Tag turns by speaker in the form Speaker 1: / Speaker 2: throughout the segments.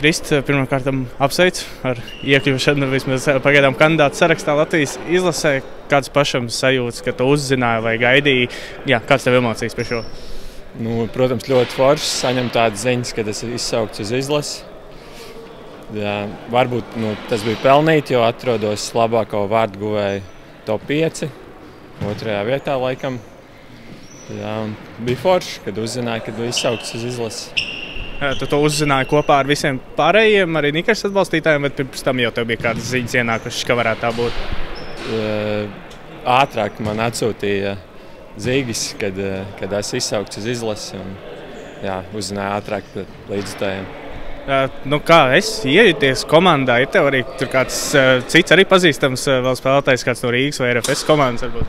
Speaker 1: Krist, pirmkārt apsveicu ar iekļūšanu vismaz pagaidām kandidātu sarakstā Latvijas izlasē. Kāds pašam sajūtas, ka tu uzzināji vai gaidīji? Jā, kāds tev emocijas par šo?
Speaker 2: Nu, protams, ļoti forši saņemt tādas ziņas, kad es izsaukts uz izlasi. Jā, varbūt tas bija pelnīti, jo atrodos labāko vārdu guvēju top 5, 2. vietā laikam. Jā, un bija forši, kad uzzināju, kad bija izsaukts uz izlasi.
Speaker 1: Tu to uzzināji kopā ar visiem pārējiem, arī Nikars atbalstītājiem, bet pirms tam jau tev bija kādas ziņas ienākušas, ka varētu tā būt?
Speaker 2: Ātrāk man atsūtīja Zīgis, kad esmu izsaukts uz izlasi, un jā, uzzināju ātrāk līdzutājiem.
Speaker 1: Kā es iejūties komandā? Ir tev arī tur kāds cits arī pazīstams vēl spēlētājs, kāds no Rīgas vai RFS komandas varbūt?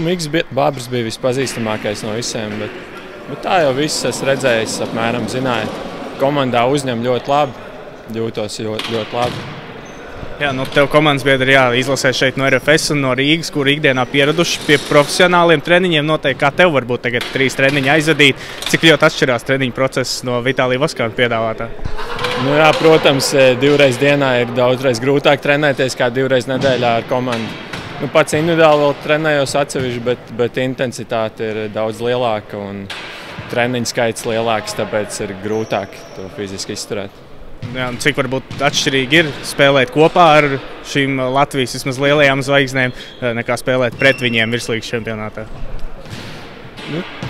Speaker 2: Miks Bābrs bija vispazīstamākais no visiem, bet tā jau viss es redzējis, apmēram zināju. Komandā uzņem ļoti labi, jūtos ļoti labi.
Speaker 1: Jā, tev komandas biedri izlasē šeit no RFS un no Rīgas, kur ikdienā pieraduši pie profesionāliem treniņiem. Noteikti kā tev varbūt tagad 3 treniņi aizvadīt. Cik ļoti atšķirās treniņu process no Vitālija Voskāna piedāvātā?
Speaker 2: Jā, protams, 2 reizes dienā ir daudzreiz grūtāk trenēties kā 2 reizes nedēļā ar komandu. Pats individuāli vēl trenējos atsevišķi, bet intensitāte ir daudz lielāka un treniņu skaits lielāks, tāpēc ir grūtāk to fiziski izturēt.
Speaker 1: Jā, cik varbūt atšķirīgi ir spēlēt kopā ar šīm Latvijas vismaz lielajām zvaigznēm, nekā spēlēt pret viņiem virslīgas čempionātā?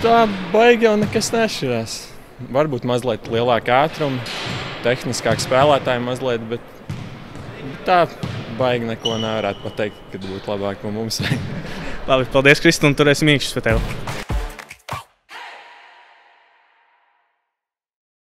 Speaker 2: Tā baigi jau nekas neatšķirās. Varbūt mazliet lielāka ātruma, tehniskāk spēlētāji mazliet, bet tā baigi neko nevarētu pateikt, kad būtu labāk no mums.
Speaker 1: Labi, paldies, Krist, un turēsim iekšas par tevi.